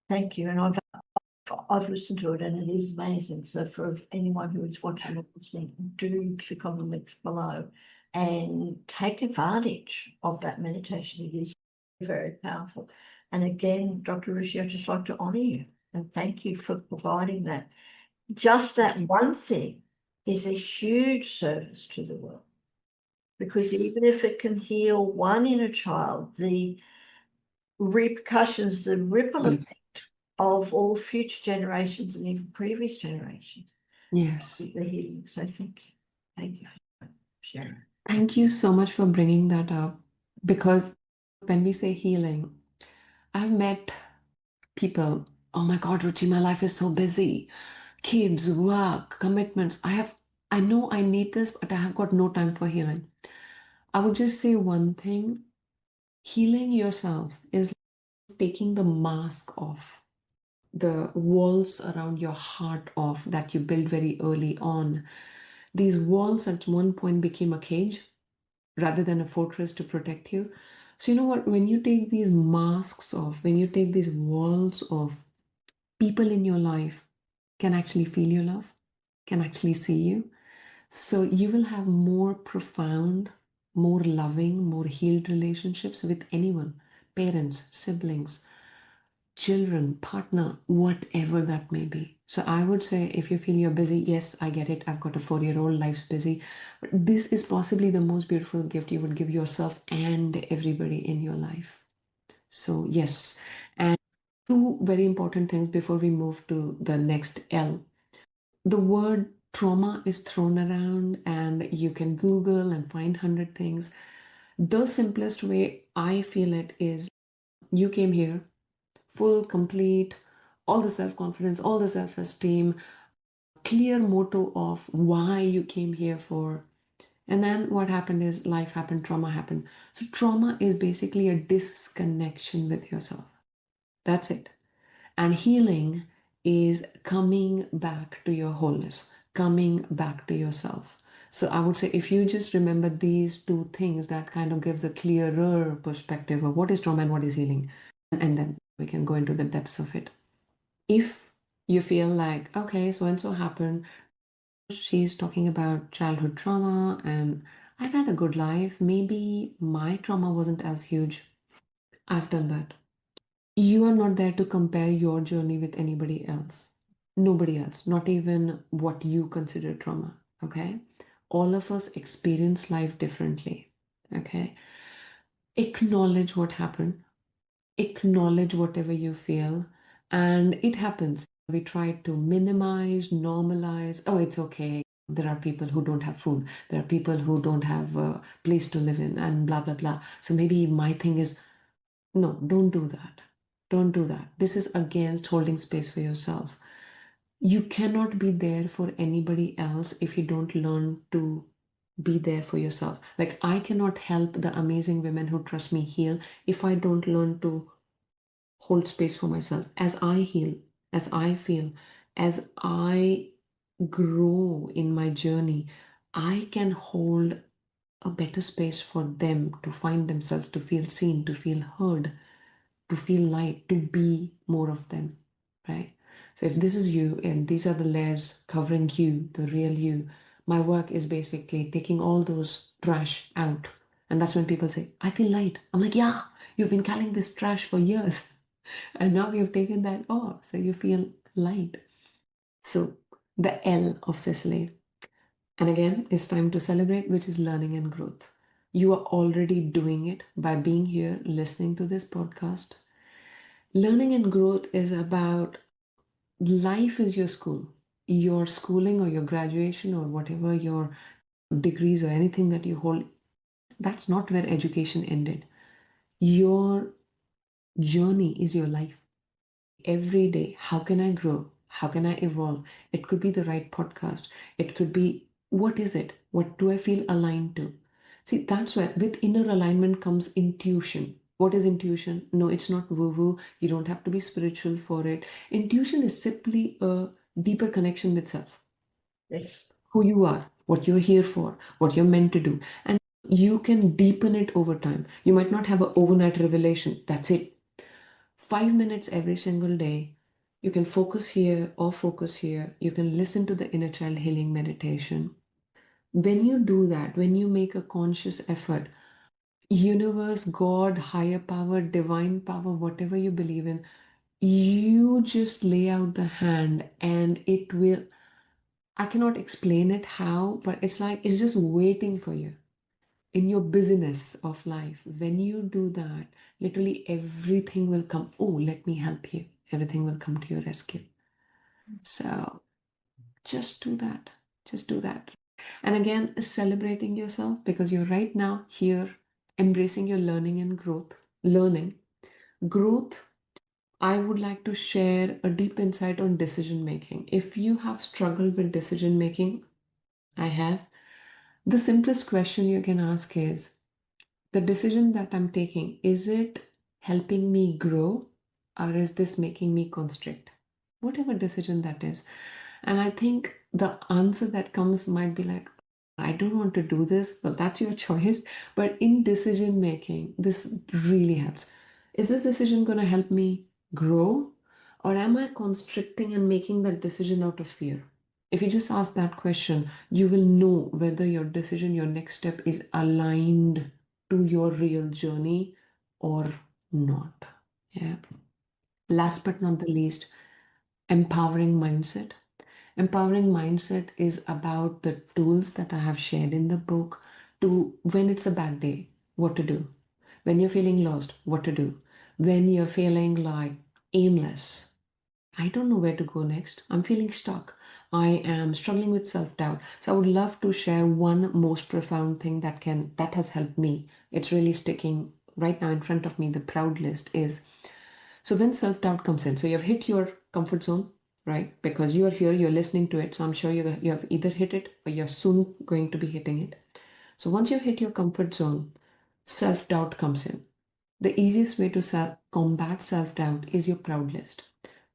Thank you. And I've listened to it and it is amazing. So for anyone who is watching or listening, do click on the links below and take advantage of that meditation. It is very powerful. And again, Dr. Ruchi, I'd just like to honor you and thank you for providing that. Just that one thing is a huge service to the world, because even if it can heal one inner child, the repercussions, the ripple effect of all future generations and even previous generations, Yes. the healing. So thank you. Thank you for sharing. Thank you so much for bringing that up, because when we say healing, I've met people, oh my God, Ruchi, my life is so busy. Kids, work, commitments. I know I need this, but I have got no time for healing. I would just say one thing: healing yourself is taking the mask off. the walls around your heart off that you built very early on. These walls at one point became a cage rather than a fortress to protect you. So, you know what? When you take these masks off, when you take these walls off, people in your life can actually feel your love, can actually see you. So, you will have more profound, more loving, more healed relationships with anyone, parents, siblings, children, partner, whatever that may be. So I would say if you feel you're busy, yes, I get it. I've got a 4-year-old, life's busy. But this is possibly the most beautiful gift you would give yourself and everybody in your life. So, yes. And two very important things before we move to the next L. The word trauma is thrown around, and you can Google and find 100 things. The simplest way I feel it is you came here full, complete, all the self confidence, all the self esteem, clear motto of why you came here for. And then what happened is life happened, trauma happened. So, trauma is basically a disconnection with yourself. That's it. And healing is coming back to your wholeness, coming back to yourself. So, I would say if you just remember these two things, that kind of gives a clearer perspective of what is trauma and what is healing. And then we can go into the depths of it. If you feel like, okay, so and so happened, she's talking about childhood trauma, and I've had a good life. Maybe my trauma wasn't as huge. I've done that. You are not there to compare your journey with anybody else. Nobody else, not even what you consider trauma. Okay. All of us experience life differently. Okay. Acknowledge what happened, acknowledge whatever you feel, and it happens. We try to minimize, normalize. Oh, it's okay. There are people who don't have food. There are people who don't have a place to live in, and blah, blah, blah. So maybe my thing is no, don't do that. Don't do that. This is against holding space for yourself. You cannot be there for anybody else if you don't learn to be there for yourself. Like, I cannot help the amazing women who trust me heal if I don't learn to hold space for myself as I heal, as I feel, as I grow in my journey. I can hold a better space for them to find themselves, to feel seen, to feel heard, to feel light, to be more of them, right? So if this is you and these are the layers covering you, the real you, my work is basically taking all those trash out. And that's when people say, I feel light. I'm like, yeah, you've been carrying this trash for years. And now you've taken that off, so you feel light. So the L of SICILE. And again, it's time to celebrate, which is learning and growth. You are already doing it by being here, listening to this podcast. Learning and growth is about life is your school. Your schooling or your graduation or whatever your degrees or anything that you hold, that's not where education ended. Your journey is your life. Every day, how can I grow? How can I evolve? It could be the right podcast. It could be, what is it? What do I feel aligned to? See, that's where with inner alignment comes intuition. What is intuition? No, it's not woo woo. You don't have to be spiritual for it. Intuition is simply a deeper connection with self, Yes. who you are, what you're here for, what you're meant to do. And you can deepen it over time. You might not have an overnight revelation. That's it. 5 minutes every single day. You can focus here or focus here. You can listen to the inner child healing meditation. When you do that, when you make a conscious effort, universe, God, higher power, divine power, whatever you believe in, you just lay out the hand and it will. I cannot explain it how, but it's like it's just waiting for you in your busyness of life. When you do that, literally everything will come. Oh, let me help you. Everything will come to your rescue. So just do that. Just do that. And again, celebrating yourself because you're right now here embracing your learning and growth. Learning. Growth, I would like to share a deep insight on decision making. If you have struggled with decision making, I have. The simplest question you can ask is, the decision that I'm taking, is it helping me grow or is this making me constrict? whatever decision that is. And I think the answer that comes might be like, I don't want to do this, but that's your choice. But in decision making, this really helps. Is this decision going to help me grow? Or am I constricting and making that decision out of fear? If you just ask that question, you will know whether your decision, your next step is aligned to your real journey or not. Yeah. Last but not the least, empowering mindset. Empowering mindset is about the tools that I have shared in the book to when it's a bad day, what to do. When you're feeling lost, what to do. When you're feeling like aimless, I don't know where to go next. I'm feeling stuck. I am struggling with self-doubt. So I would love to share one most profound thing that has helped me. It's really sticking right now in front of me. The proud list is, so when self-doubt comes in, so you've hit your comfort zone, right? Because you are here, you're listening to it. So I'm sure you have either hit it or you're soon going to be hitting it. So once you hit your comfort zone, self-doubt comes in. The easiest way to combat self-doubt is your proud list.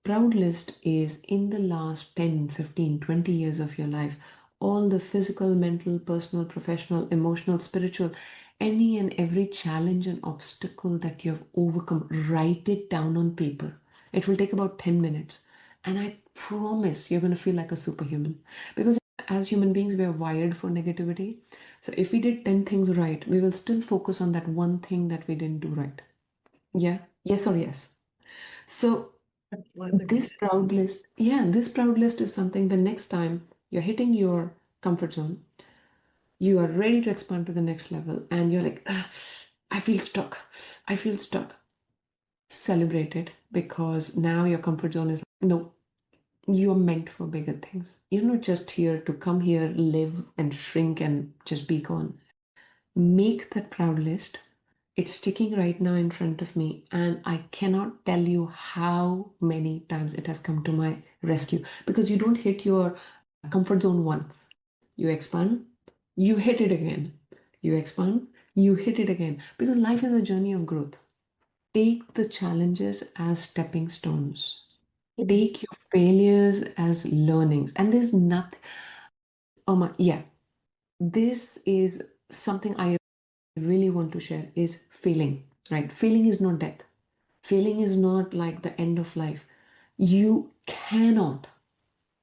Proud list is in the last 10, 15, 20 years of your life, all the physical, mental, personal, professional, emotional, spiritual, any and every challenge and obstacle that you have overcome, write it down on paper. It will take about 10 minutes. And I promise you're going to feel like a superhuman. Because as human beings, we are wired for negativity. So if we did 10 things right, we will still focus on that one thing that we didn't do right. Yeah. Yes or yes. So this proud list, yeah, this proud list is something the next time you're hitting your comfort zone, you are ready to expand to the next level, and you're like, "Ah, I feel stuck. I feel stuck." Celebrate it because now your comfort zone is no, you're meant for bigger things. You're not just here to come here, live, and shrink and just be gone. Make that proud list. It's sticking right now in front of me, and I cannot tell you how many times it has come to my rescue because you don't hit your comfort zone once. You expand, you hit it again. You expand, you hit it again because life is a journey of growth. Take the challenges as stepping stones. Take your failures as learnings, and there's nothing. Oh my, yeah, this is something I really want to share is failing, right? Failing is not death. Failing is not like the end of life. You cannot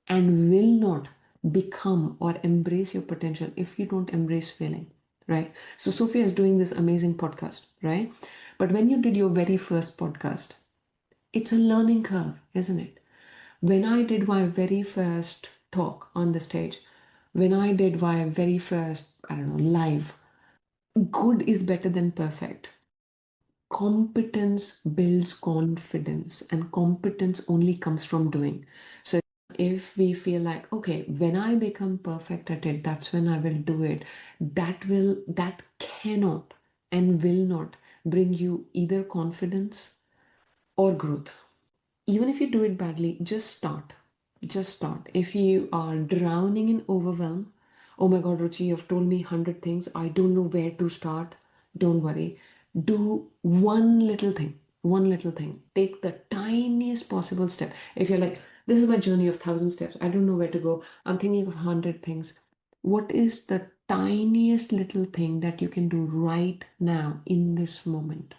and will not become or embrace your potential if you don't embrace failing, right? So Sophia is doing this amazing podcast, right? But when you did your very first podcast, it's a learning curve, isn't it? When I did my very first talk on the stage, when I did my very first, I don't know, live, good is better than perfect. Competence builds confidence, and competence only comes from doing. So if we feel like, okay, when I become perfect at it, that's when I will do it, that cannot and will not bring you either confidence or growth. Even if you do it badly, just start. Just start. If you are drowning in overwhelm, oh my God, Ruchi, you've told me 100 things. I don't know where to start. Don't worry. Do one little thing. One little thing. Take the tiniest possible step. If you're like, this is my journey of 1,000 steps. I don't know where to go. I'm thinking of 100 things. What is the tiniest little thing that you can do right now in this moment?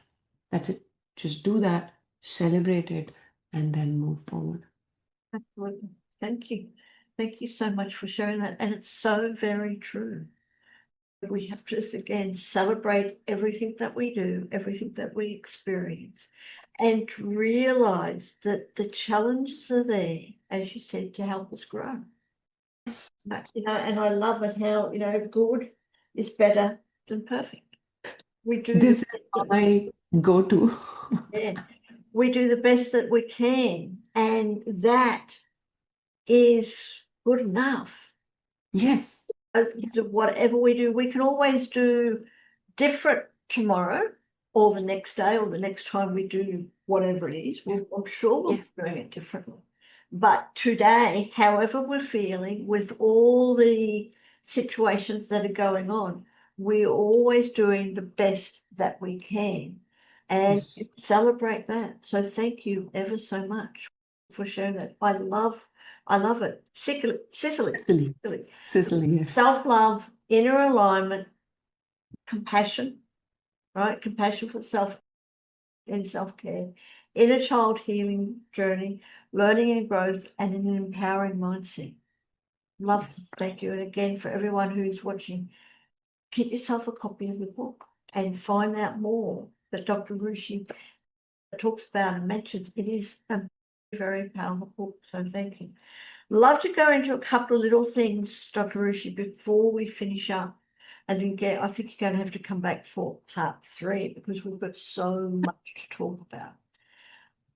That's it. Just do that, celebrate it, and then move forward. Absolutely. Thank you. Thank you so much for sharing that. And it's so very true. We have to, again, celebrate everything that we do, everything that we experience, and realize that the challenges are there, as you said, to help us grow. And I love it how, good is better than perfect. We do This is the my go-to. yeah, we do the best that we can, and that is good enough. Yes. Whatever we do, we can always do different tomorrow or the next day or the next time we do whatever it is. I'm sure we'll be doing it differently. But today, however we're feeling with all the situations that are going on, we're always doing the best that we can and Yes. celebrate that. So thank you ever so much. for sharing that. I love it. Sicily. Sicily. Sicily, yes. Self-love, inner alignment, compassion, right? Compassion for self and self-care, inner child healing journey, learning and growth, and an empowering mindset. Love, thank you. And again, for everyone who's watching, get yourself a copy of the book and find out more that Dr. Ruchi talks about and mentions. It is a very powerful book. So thank you. Love to go into a couple of little things, Dr. Ruchi, before we finish up. And then I think you're going to have to come back for part 3 because we've got so much to talk about.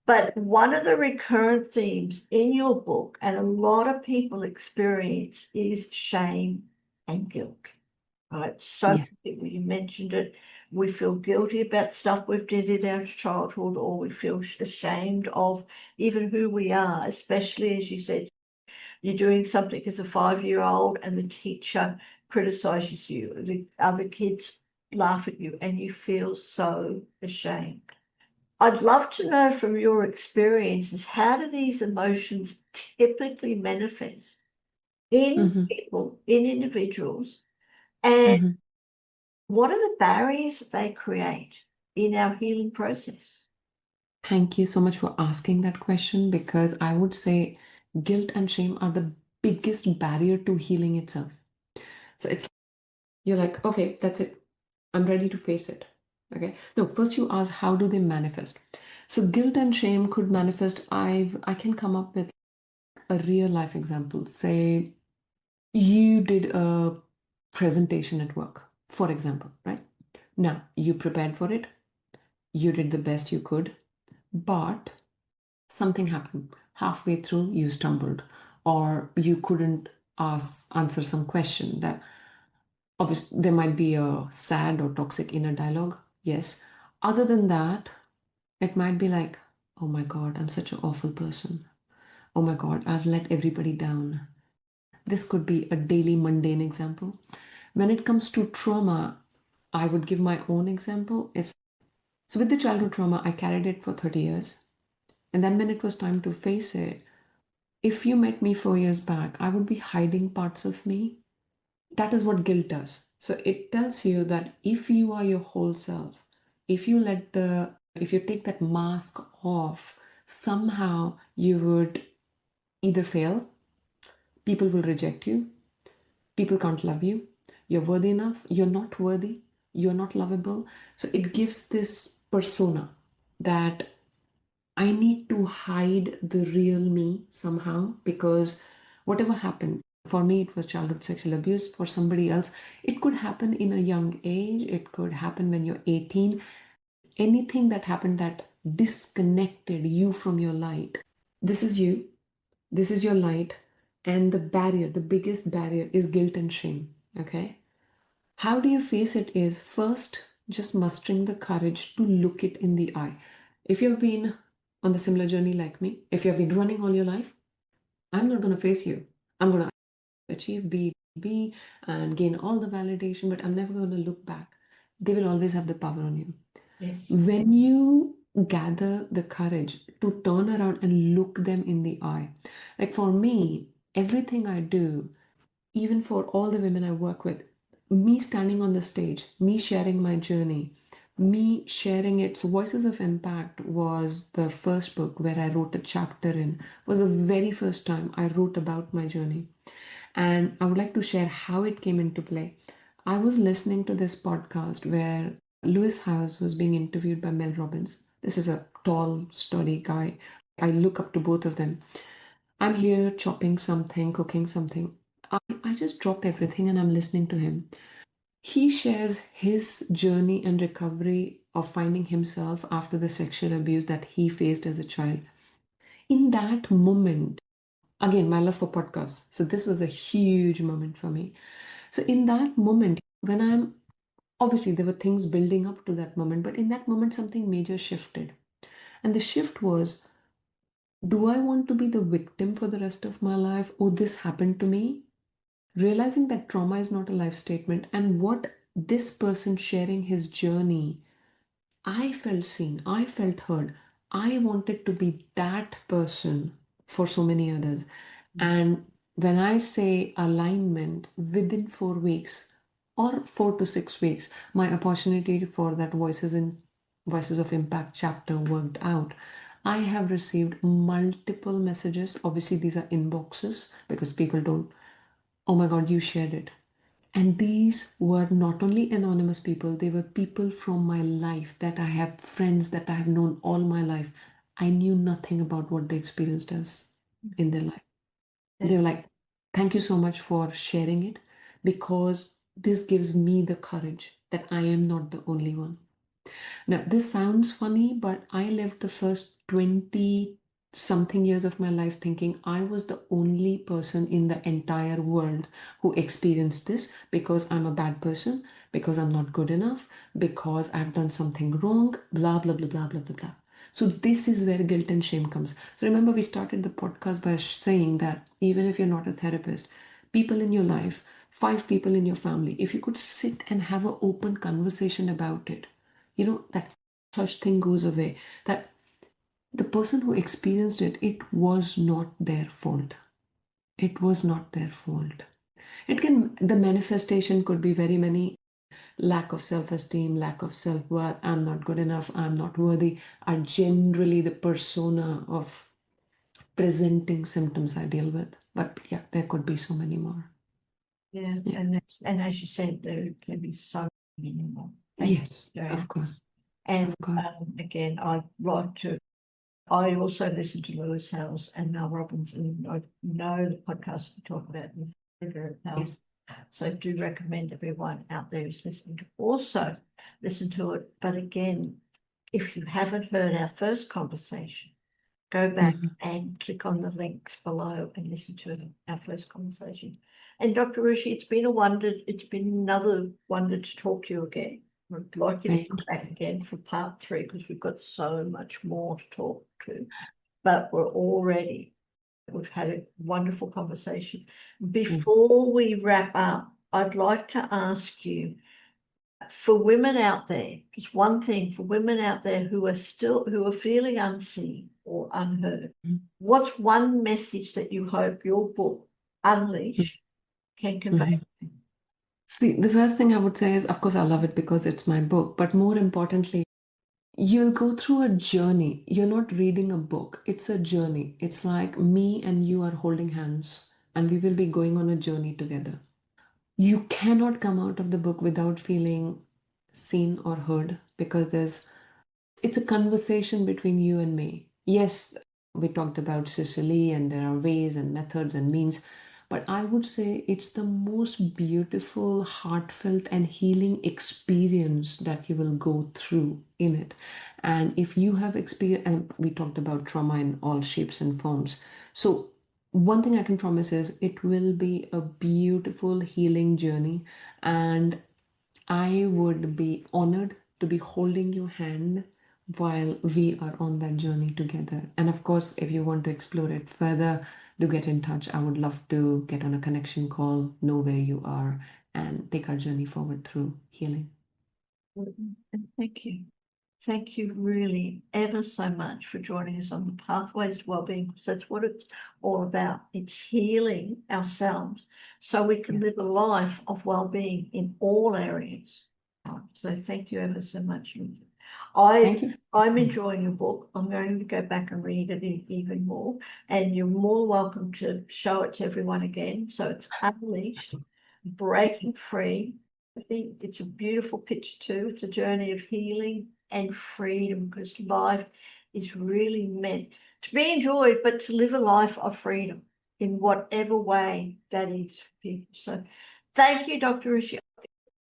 But one of the recurrent themes in your book, and a lot of people experience, is shame and guilt. Right? So Yeah. people, you mentioned it, we feel guilty about stuff we've did in our childhood, or we feel ashamed of even who we are, especially as you said, you're doing something as a 5-year-old and the teacher criticizes you, the other kids laugh at you, and you feel so ashamed. I'd love to know from your experiences, how do these emotions typically manifest in people, in individuals, and what are the barriers that they create in our healing process? Thank you so much for asking that question, because I would say guilt and shame are the biggest barrier to healing itself. So it's, you're like, okay, that's it. I'm ready to face it. Okay. No, first you ask, how do they manifest? So guilt and shame could manifest. I can come up with a real life example. Say you did a presentation at work, for example, right? Now you prepared for it. You did the best you could, but something happened. Halfway through, you stumbled, or you couldn't answer some question that obviously there might be a sad or toxic inner dialogue. Yes. Other than that, it might be like, oh my God, I'm such an awful person. Oh my God, I've let everybody down. This could be a daily mundane example. When it comes to trauma, I would give my own example. It's so with the childhood trauma, I carried it for 30 years. And then when it was time to face it, if you met me 4 years back, I would be hiding parts of me. That is what guilt does. So it tells you that if you are your whole self, if you take that mask off, somehow you would either fail, people will reject you, people can't love you, you're worthy enough, you're not worthy, you're not lovable. So it gives this persona that I need to hide the real me somehow, because whatever happened, for me, it was childhood sexual abuse. For somebody else, it could happen in a young age. It could happen when you're 18. Anything that happened that disconnected you from your light. This is you. This is your light. And the barrier, the biggest barrier is guilt and shame. Okay. How do you face it is first just mustering the courage to look it in the eye. If you've been on the similar journey like me, if you've been running all your life, I'm not going to face you. I'm going to achieve B and gain all the validation, but I'm never going to look back. They will always have the power on you. Yes. When you gather the courage to turn around and look them in the eye, like for me, everything I do, even for all the women I work with, me standing on the stage, me sharing my journey, me sharing it. So Voices of Impact was the first book where I wrote a chapter in, was the very first time I wrote about my journey. And I would like to share how it came into play. I was listening to this podcast where Lewis Howes was being interviewed by Mel Robbins. This is a tall, sturdy guy. I look up to both of them. I'm here chopping something, cooking something. I just drop everything and I'm listening to him. He shares his journey and recovery of finding himself after the sexual abuse that he faced as a child. In that moment, again, my love for podcasts. So this was a huge moment for me. So in that moment, when I'm obviously there were things building up to that moment, but in that moment, something major shifted. And the shift was, do I want to be the victim for the rest of my life? Oh, this happened to me. Realizing that trauma is not a life statement, and what this person sharing his journey, I felt seen, I felt heard. I wanted to be that person for so many others. And when I say alignment within 4 weeks or 4 to 6 weeks, my opportunity for that Voices of Impact chapter worked out. I have received multiple messages. Obviously, these are inboxes because people don't, oh my God, you shared it. And these were not only anonymous people, they were people from my life that I have friends that I have known all my life. I knew nothing about what they experienced as in their life. They were like, thank you so much for sharing it because this gives me the courage that I am not the only one. Now, this sounds funny, but I lived the first 20 something years of my life thinking I was the only person in the entire world who experienced this because I'm a bad person, because I'm not good enough, because I've done something wrong, blah, blah, blah, blah, blah, blah, blah. So this is where guilt and shame comes. So remember, we started the podcast by saying that even if you're not a therapist, people in your life, 5 people in your family, if you could sit and have an open conversation about it, that such thing goes away. That the person who experienced it, it was not their fault. It was not their fault. The manifestation could be very many: lack of self esteem, lack of self worth, I'm not good enough, I'm not worthy, are generally the persona of presenting symptoms I deal with. But yeah, there could be so many more. Yeah, Yeah. and as you said, there can be so many more. Thank Yes, you, of course. and Of course. again, I'd like to. I also listen to Lewis Howes and Mel Robbins, and I know the podcast we talk about is very powerful. Yes. So I do recommend everyone out there who's listening to also listen to it. But again, if you haven't heard our first conversation, go back and click on the links below and listen to our first conversation. And Dr. Ruchi, it's been another wonder to talk to you again. I'd like you to come back again for part 3 because we've got so much more to talk to. But we've had a wonderful conversation. Before we wrap up, I'd like to ask you, for women out there, just one thing for women out there who are feeling unseen or unheard, what's one message that you hope your book, Unleash, can convey? See, the first thing I would say is, of course, I love it because it's my book, but more importantly, you'll go through a journey. You're not reading a book, it's a journey. It's like me and you are holding hands, and we will be going on a journey together. You cannot come out of the book without feeling seen or heard because it's a conversation between you and me. Yes, we talked about SICILE and there are ways and methods and means, but I would say it's the most beautiful, heartfelt, and healing experience that you will go through in it. And if you have experienced, and we talked about trauma in all shapes and forms. So, one thing I can promise is it will be a beautiful healing journey, and I would be honored to be holding your hand while we are on that journey together. And of course, if you want to explore it further, do get in touch. I would love to get on a connection call, know where you are, and take our journey forward through healing. Thank you. Thank you really ever so much for joining us on the Pathways to Wellbeing, because that's what it's all about. It's healing ourselves so we can live a life of wellbeing in all areas. So thank you ever so much. Thank you. I'm enjoying your book. I'm going to go back and read it even more, and you're more welcome to show it to everyone again. So it's Unleashed, Breaking Free. I think it's a beautiful picture too. It's a journey of healing and freedom, because life is really meant to be enjoyed, but to live a life of freedom in whatever way that is for people. So thank you, Dr. Ruchi.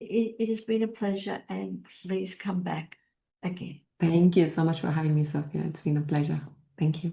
It has been a pleasure, and please come back again. Thank you so much for having me, Sophia. It's been a pleasure. Thank you.